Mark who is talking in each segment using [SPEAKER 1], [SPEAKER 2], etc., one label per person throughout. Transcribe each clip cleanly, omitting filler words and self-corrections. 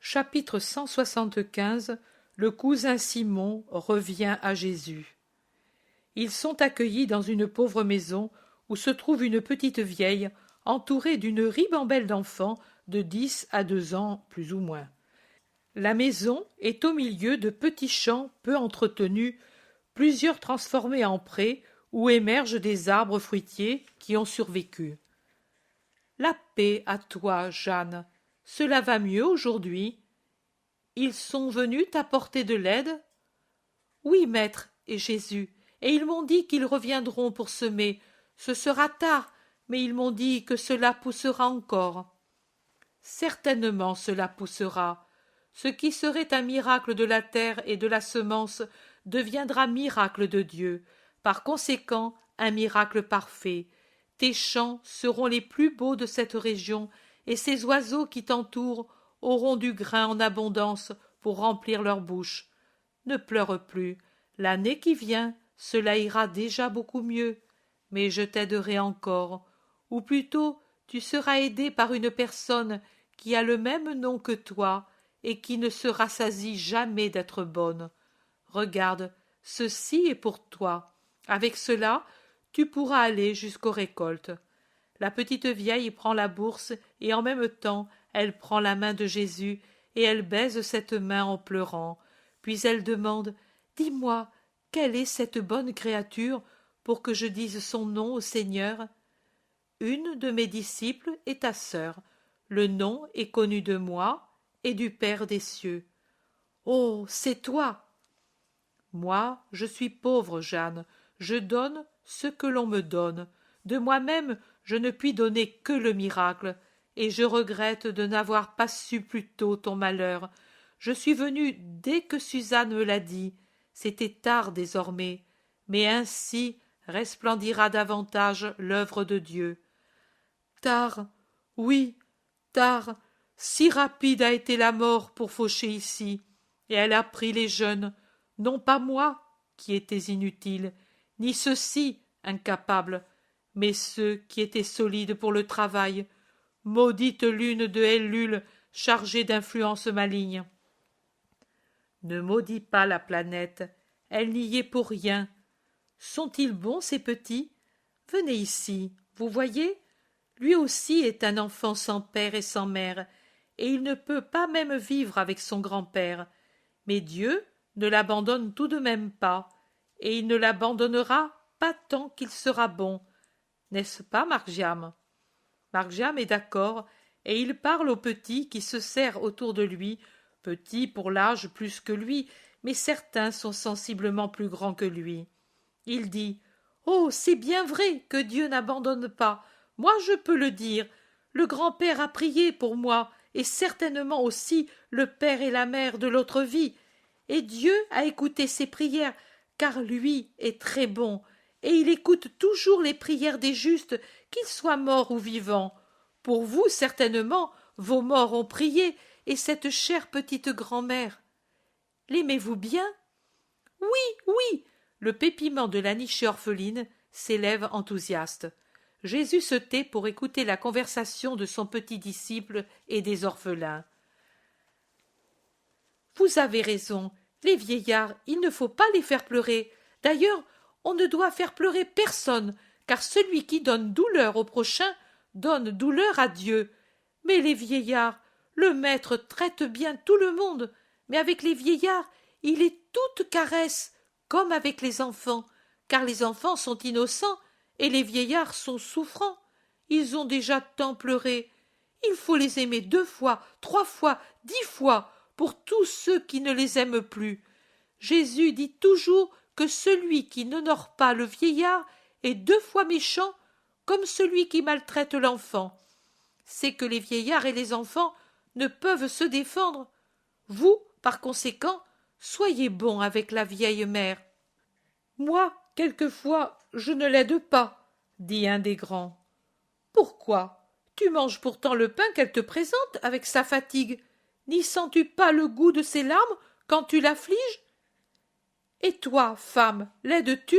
[SPEAKER 1] Chapitre 175. Le cousin Simon revient à Jésus. Ils sont accueillis dans une pauvre maison où se trouve une petite vieille entourée d'une ribambelle d'enfants de 10 à 2 ans plus ou moins. La maison est au milieu de petits champs peu entretenus, plusieurs transformés en prés où émergent des arbres fruitiers qui ont survécu. La paix à toi, Jeanne. Cela va mieux aujourd'hui? Ils sont venus t'apporter de l'aide? Oui, maître et Jésus, et ils m'ont dit qu'ils reviendront pour semer. Ce sera tard, mais ils m'ont dit que cela poussera encore. Certainement cela poussera. Ce qui serait un miracle de la terre et de la semence deviendra miracle de Dieu, par conséquent un miracle parfait. Tes champs seront les plus beaux de cette région, et ces oiseaux qui t'entourent auront du grain en abondance pour remplir leur bouche. Ne pleure plus, l'année qui vient, cela ira déjà beaucoup mieux, mais je t'aiderai encore, ou plutôt tu seras aidé par une personne qui a le même nom que toi et qui ne se rassasie jamais d'être bonne. Regarde, ceci est pour toi. Avec cela, tu pourras aller jusqu'aux récoltes. La petite vieille prend la bourse et en même temps elle prend la main de Jésus et elle baise cette main en pleurant. Puis elle demande « Dis-moi, quelle est cette bonne créature pour que je dise son nom au Seigneur ?» Une de mes disciples est ta sœur. Le nom est connu de moi et du Père des cieux. Oh, c'est toi! Moi, je suis pauvre, Jeanne. Je donne ce que l'on me donne. De moi-même, je ne puis donner que le miracle, et je regrette de n'avoir pas su plus tôt ton malheur. Je suis venue dès que Suzanne me l'a dit. C'était tard désormais, mais ainsi resplendira davantage l'œuvre de Dieu. Tard, oui, tard, si rapide a été la mort pour faucher ici, et elle a pris les jeunes, non pas moi, qui étais inutile, ni ceux-ci, incapables, mais ceux qui étaient solides pour le travail, maudite lune de Ellul chargée d'influences malignes. Ne maudis pas la planète, elle n'y est pour rien. Sont-ils bons, ces petits? Venez ici, vous voyez? Lui aussi est un enfant sans père et sans mère, et il ne peut pas même vivre avec son grand-père. Mais Dieu ne l'abandonne tout de même pas, et il ne l'abandonnera pas tant qu'il sera bon. N'est-ce pas, Margiam? Margiam est d'accord, et il parle au petit qui se serre autour de lui, petit pour l'âge plus que lui, mais certains sont sensiblement plus grands que lui. Il dit « Oh, c'est bien vrai que Dieu n'abandonne pas. Moi, je peux le dire. Le grand-père a prié pour moi, et certainement aussi le père et la mère de l'autre vie. Et Dieu a écouté ses prières, car lui est très bon, et il écoute toujours les prières des justes, qu'ils soient morts ou vivants. Pour vous, certainement, vos morts ont prié, et cette chère petite grand-mère. L'aimez-vous bien? Oui, oui. Le pépiment de la nichée orpheline s'élève enthousiaste. Jésus se tait pour écouter la conversation de son petit disciple et des orphelins. Vous avez raison, les vieillards, il ne faut pas les faire pleurer. D'ailleurs, on ne doit faire pleurer personne, car celui qui donne douleur au prochain donne douleur à Dieu. Mais les vieillards, le maître traite bien tout le monde, mais avec les vieillards, il est toute caresse, comme avec les enfants, car les enfants sont innocents et les vieillards sont souffrants. Ils ont déjà tant pleuré. Il faut les aimer 2 fois, 3 fois, 10 fois, pour tous ceux qui ne les aiment plus. Jésus dit toujours que celui qui n'honore pas le vieillard est 2 fois méchant, comme celui qui maltraite l'enfant. C'est que les vieillards et les enfants ne peuvent se défendre. Vous, par conséquent, soyez bon avec la vieille mère. Moi, quelquefois, je ne l'aide pas, dit un des grands. Pourquoi? Tu manges pourtant le pain qu'elle te présente avec sa fatigue. N'y sens-tu pas le goût de ses larmes quand tu l'affliges? Et toi, femme, l'aides-tu?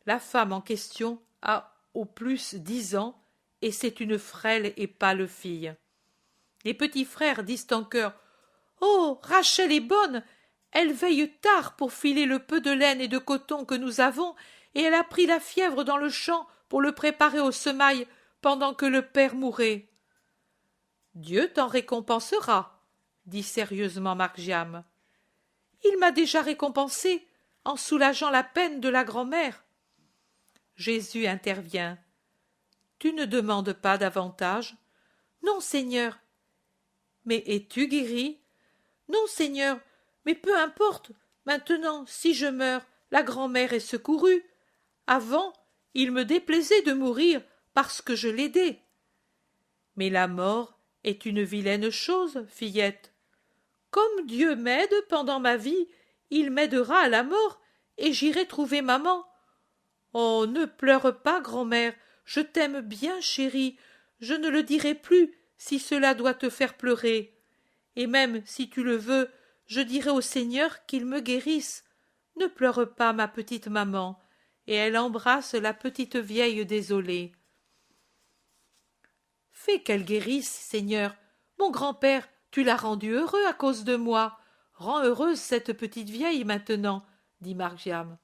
[SPEAKER 1] La femme en question a au plus 10 ans, et c'est une frêle et pâle fille. Les petits frères disent en chœur Oh, Rachel est bonne. Elle veille tard pour filer le peu de laine et de coton que nous avons, et elle a pris la fièvre dans le champ pour le préparer au semail pendant que le père mourait. Dieu t'en récompensera, dit sérieusement Margiam. Il m'a déjà récompensé en soulageant la peine de la grand-mère. Jésus intervient. Tu ne demandes pas davantage? Non, Seigneur. Mais es-tu guéri? Non, Seigneur, mais peu importe. Maintenant, si je meurs, la grand-mère est secourue. Avant, il me déplaisait de mourir parce que je l'aidais. Mais la mort est une vilaine chose, fillette. Comme Dieu m'aide pendant ma vie, il m'aidera à la mort, et j'irai trouver maman. Oh, ne pleure pas, grand-mère, je t'aime bien, chérie, je ne le dirai plus si cela doit te faire pleurer. Et même si tu le veux, je dirai au Seigneur qu'il me guérisse. Ne pleure pas, ma petite maman. Et elle embrasse la petite vieille désolée. Fais qu'elle guérisse, Seigneur. Mon grand-père, tu l'as rendu heureux à cause de moi. Rends heureuse cette petite vieille maintenant, dit Margiam.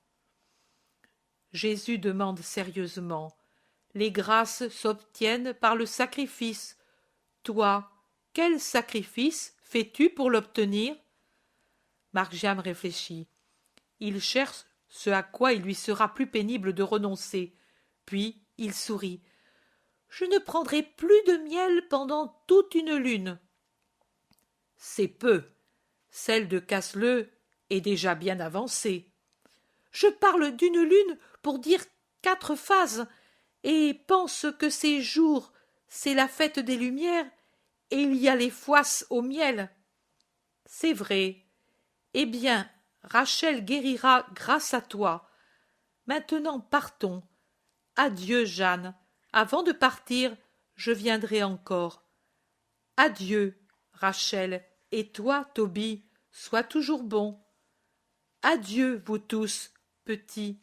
[SPEAKER 1] Jésus demande sérieusement. Les grâces s'obtiennent par le sacrifice. Toi, quel sacrifice fais-tu pour l'obtenir? Margiam réfléchit. Il cherche ce à quoi il lui sera plus pénible de renoncer. Puis il sourit. Je ne prendrai plus de miel pendant toute une lune. C'est peu. Celle de Casleu est déjà bien avancée. Je parle d'une lune pour dire 4 phases, et pense que ces jours, c'est la fête des Lumières, et il y a les foisses au miel. C'est vrai. Eh bien, Rachel guérira grâce à toi. Maintenant partons. Adieu, Jeanne. Avant de partir, je viendrai encore. Adieu, Rachel, et toi, Tobie, sois toujours bon. Adieu, vous tous, petits.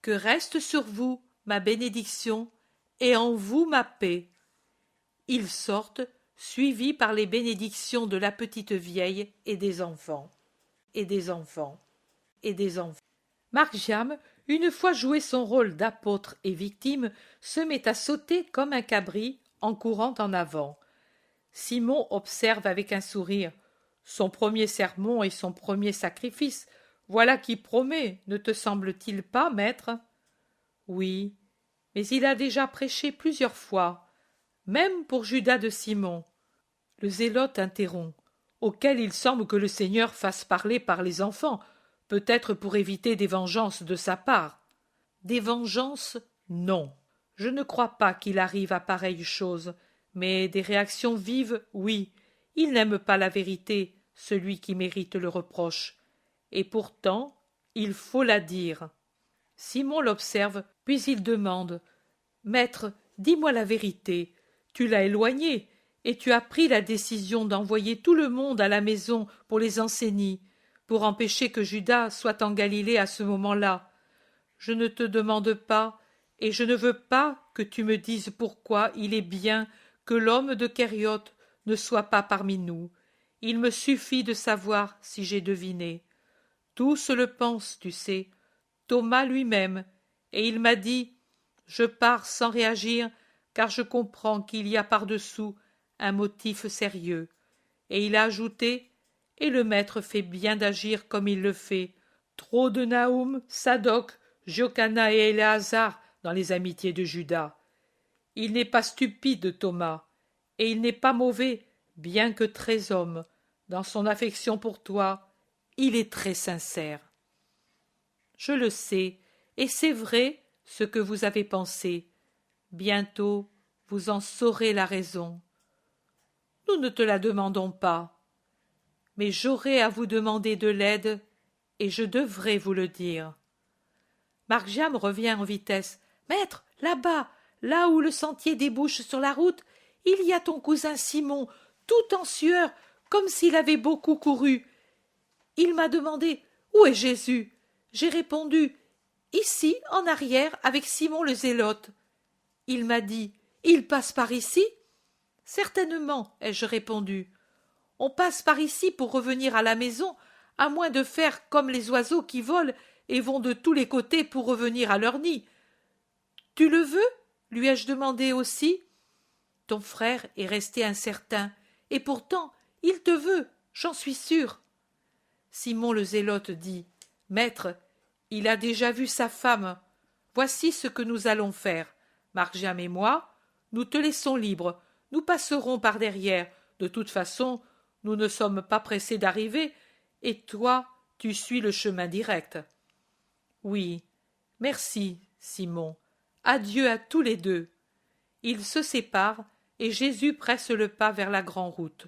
[SPEAKER 1] Que reste sur vous ma bénédiction, et en vous ma paix. Ils sortent, suivis par les bénédictions de la petite vieille et des enfants. Margiam, une fois joué son rôle d'apôtre et victime, se met à sauter comme un cabri en courant en avant. Simon observe avec un sourire. Son premier sermon et son premier sacrifice, voilà qui promet, ne te semble-t-il pas, maître? Oui, mais il a déjà prêché plusieurs fois, même pour Judas de Simon. Le zélote interrompt, auquel il semble que le Seigneur fasse parler par les enfants, peut-être pour éviter des vengeances de sa part. Des vengeances, non. Je ne crois pas qu'il arrive à pareille chose, mais des réactions vives, oui. Il n'aime pas la vérité, celui qui mérite le reproche. Et pourtant, il faut la dire. Simon l'observe, puis il demande. Maître, dis-moi la vérité. Tu l'as éloigné, et tu as pris la décision d'envoyer tout le monde à la maison pour les enseigner, pour empêcher que Judas soit en Galilée à ce moment-là. Je ne te demande pas, et je ne veux pas que tu me dises pourquoi il est bien que l'homme de Kériote ne soit pas parmi nous. Il me suffit de savoir si j'ai deviné. Tous le pensent, tu sais, Thomas lui-même, et il m'a dit « Je pars sans réagir, car je comprends qu'il y a par-dessous un motif sérieux. » Et il a ajouté « Et le maître fait bien d'agir comme il le fait. Trop de Naoum, Sadoc, Jochana et Éléazar dans les amitiés de Judas. Il n'est pas stupide, Thomas, et il n'est pas mauvais, bien que très homme. Dans son affection pour toi, il est très sincère. Je le sais, et c'est vrai ce que vous avez pensé. Bientôt, vous en saurez la raison. Nous ne te la demandons pas. Mais j'aurai à vous demander de l'aide, et je devrais vous le dire. Margiam revient en vitesse. Maître, là-bas, là où le sentier débouche sur la route, il y a ton cousin Simon, tout en sueur, comme s'il avait beaucoup couru. Il m'a demandé où est Jésus. J'ai répondu ici, en arrière, avec Simon le Zélote. Il m'a dit il passe par ici. Certainement, ai-je répondu. On passe par ici pour revenir à la maison, à moins de faire comme les oiseaux qui volent et vont de tous les côtés pour revenir à leur nid. Tu le veux? Lui ai-je demandé aussi. Ton frère est resté incertain, et pourtant il te veut, j'en suis sûr. Simon le Zélote dit: Maître, il a déjà vu sa femme. Voici ce que nous allons faire. Marc-Jam et moi, nous te laissons libre. Nous passerons par derrière. De toute façon, nous ne sommes pas pressés d'arriver, et toi, tu suis le chemin direct. Oui, merci, Simon. Adieu à tous les deux. Ils se séparent, et Jésus presse le pas vers la grand'route.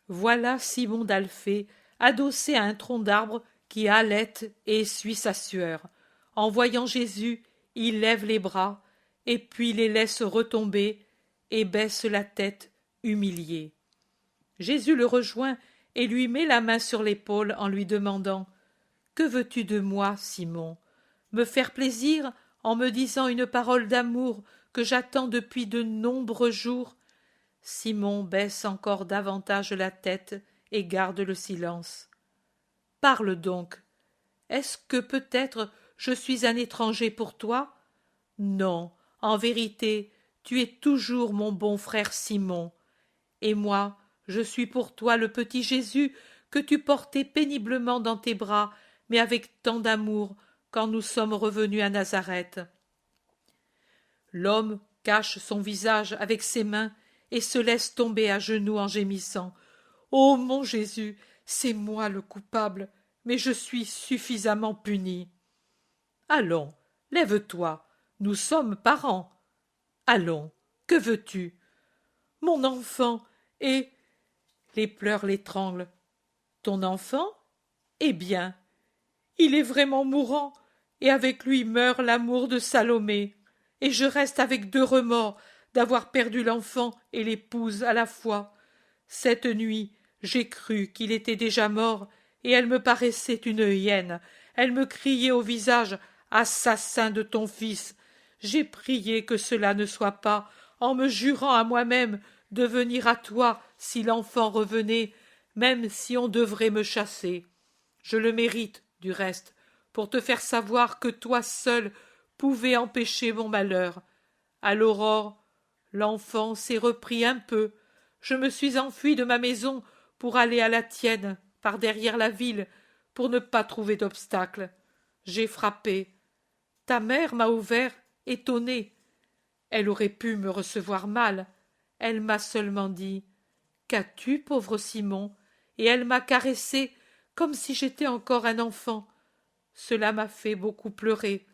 [SPEAKER 1] Voilà Simon d'Alphée, adossé à un tronc d'arbre qui halète et essuie sa sueur. En voyant Jésus, il lève les bras, et puis les laisse retomber, et baisse la tête, humilié. Jésus le rejoint et lui met la main sur l'épaule en lui demandant: Que veux-tu de moi, Simon? Me faire plaisir en me disant une parole d'amour que j'attends depuis de nombreux jours? Simon baisse encore davantage la tête et garde le silence. Parle donc. Est-ce que peut-être je suis un étranger pour toi? Non, en vérité, tu es toujours mon bon frère Simon. Et moi, je suis pour toi le petit Jésus que tu portais péniblement dans tes bras, mais avec tant d'amour, quand nous sommes revenus à Nazareth. L'homme cache son visage avec ses mains et se laisse tomber à genoux en gémissant. Ô mon Jésus, c'est moi le coupable, mais je suis suffisamment puni. Allons, lève-toi, nous sommes parents. Allons, que veux-tu? Mon enfant, et les pleurs l'étranglent. Ton enfant? Eh bien, il est vraiment mourant, et avec lui meurt l'amour de Salomé, et je reste avec deux remords d'avoir perdu l'enfant et l'épouse à la fois. Cette nuit, j'ai cru qu'il était déjà mort, et elle me paraissait une hyène. Elle me criait au visage: Assassin de ton fils! J'ai prié que cela ne soit pas, en me jurant à moi-même de venir à toi si l'enfant revenait, même si on devrait me chasser. Je le mérite, du reste, pour te faire savoir que toi seul pouvais empêcher mon malheur. À l'aurore, l'enfant s'est repris un peu. Je me suis enfui de ma maison pour aller à la tienne, par derrière la ville, pour ne pas trouver d'obstacle. J'ai frappé. Ta mère m'a ouvert, étonnée. Elle aurait pu me recevoir mal. Elle m'a seulement dit: Qu'as-tu, pauvre Simon? Et elle m'a caressé comme si j'étais encore un enfant. Cela m'a fait beaucoup pleurer.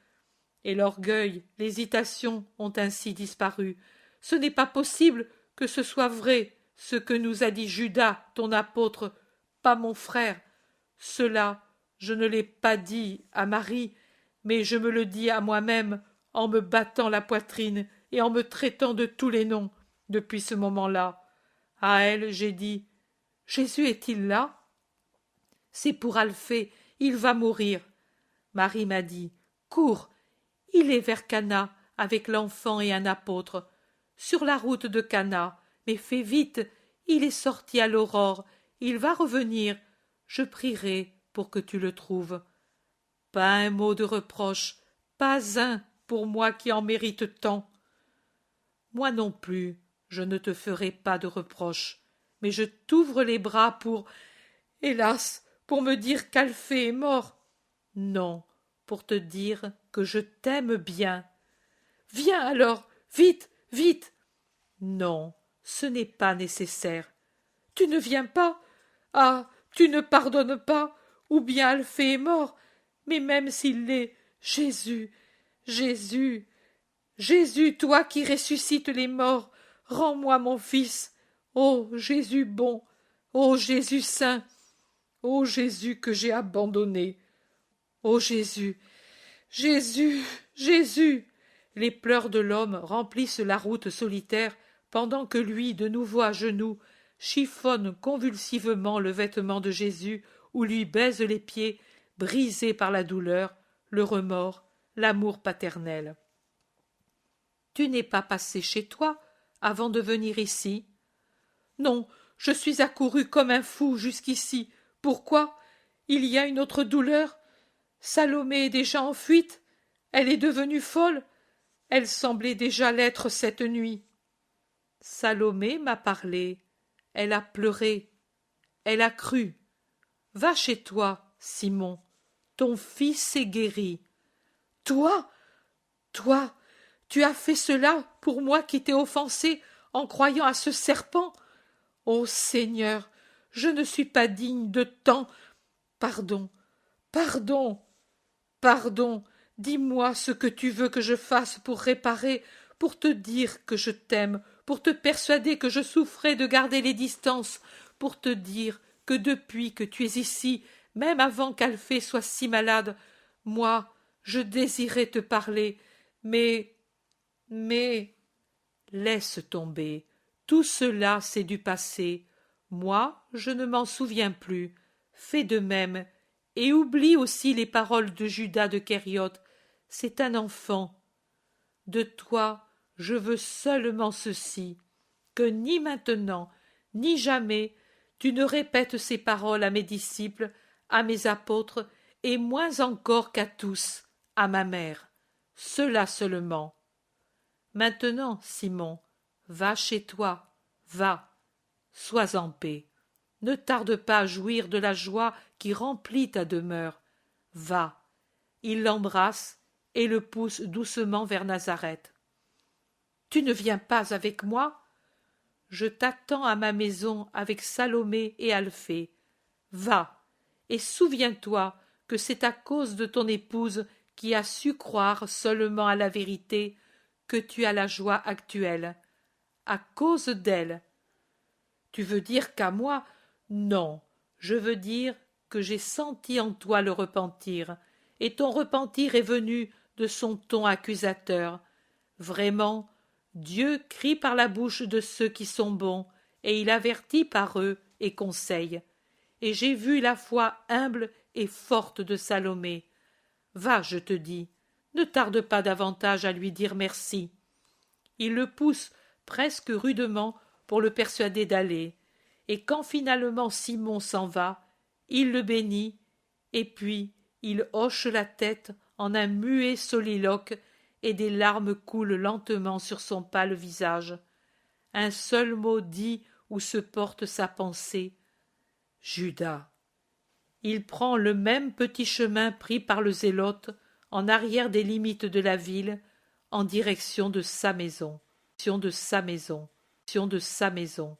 [SPEAKER 1] Et l'orgueil, l'hésitation ont ainsi disparu. Ce n'est pas possible que ce soit vrai, ce que nous a dit Judas, ton apôtre, pas mon frère. Cela, je ne l'ai pas dit à Marie, mais je me le dis à moi-même en me battant la poitrine et en me traitant de tous les noms depuis ce moment-là. À elle, j'ai dit: Jésus est-il là? C'est pour Alphée, il va mourir. Marie m'a dit: Cours, il est vers Cana avec l'enfant et un apôtre. Sur la route de Cana, mais fais vite, il est sorti à l'aurore, il va revenir. Je prierai pour que tu le trouves. Pas un mot de reproche, pas un pour moi qui en mérite tant. Moi non plus, je ne te ferai pas de reproche, mais je t'ouvre les bras pour, hélas, pour me dire qu'Alphée est mort. Non, pour te dire que je t'aime bien. Viens alors, vite, vite. Non, ce n'est pas nécessaire. Tu ne viens pas? Ah, tu ne pardonnes pas? Ou bien Alphée est mort? Mais même s'il l'est, Jésus, Jésus, Jésus, toi qui ressuscites les morts, rends-moi mon fils. Ô Jésus bon, ô Jésus saint, ô Jésus que j'ai abandonné. Ô Jésus, Jésus, Jésus! Les pleurs de l'homme remplissent la route solitaire pendant que lui, de nouveau à genoux, chiffonne convulsivement le vêtement de Jésus ou lui baise les pieds, brisés par la douleur, le remords, l'amour paternel. Tu n'es pas passé chez toi avant de venir ici? Non, je suis accouru comme un fou jusqu'ici. Pourquoi? Il y a une autre douleur? Salomé est déjà en fuite? Elle est devenue folle? Elle semblait déjà l'être cette nuit. Salomé m'a parlé. Elle a pleuré. Elle a cru. Va chez toi, Simon. Ton fils est guéri. Toi? Toi? Tu as fait cela pour moi qui t'ai offensé en croyant à ce serpent? Ô Seigneur, je ne suis pas digne de tant. Pardon, pardon, pardon. Dis-moi ce que tu veux que je fasse pour réparer, pour te dire que je t'aime, pour te persuader que je souffrais de garder les distances, pour te dire que depuis que tu es ici, même avant qu'Alphée soit si malade, moi, je désirais te parler, mais... Laisse tomber. Tout cela, c'est du passé. Moi, je ne m'en souviens plus. Fais de même. Et oublie aussi les paroles de Judas de Kérioth. C'est un enfant. De toi, je veux seulement ceci, que ni maintenant, ni jamais, tu ne répètes ces paroles à mes disciples, à mes apôtres, et moins encore qu'à tous, à ma mère. Cela seulement. Maintenant, Simon, va chez toi, va, sois en paix. Ne tarde pas à jouir de la joie qui remplit ta demeure. Va. Il l'embrasse et le pousse doucement vers Nazareth. Tu ne viens pas avec moi? Je t'attends à ma maison avec Salomé et Alphée. Va, et souviens-toi que c'est à cause de ton épouse qui a su croire seulement à la vérité que tu as la joie actuelle. À cause d'elle. Tu veux dire qu'à moi? Non, je veux dire que j'ai senti en toi le repentir, et ton repentir est venu de son ton accusateur. Vraiment, Dieu crie par la bouche de ceux qui sont bons, et il avertit par eux et conseille. Et j'ai vu la foi humble et forte de Salomé. Va, je te dis, ne tarde pas davantage à lui dire merci. Il le pousse presque rudement pour le persuader d'aller, et quand finalement Simon s'en va, il le bénit, et puis il hoche la tête en un muet soliloque, et des larmes coulent lentement sur son pâle visage. Un seul mot dit où se porte sa pensée. Judas. Il prend le même petit chemin pris par le zélote, en arrière des limites de la ville, en direction de sa maison, de sa maison, de sa maison.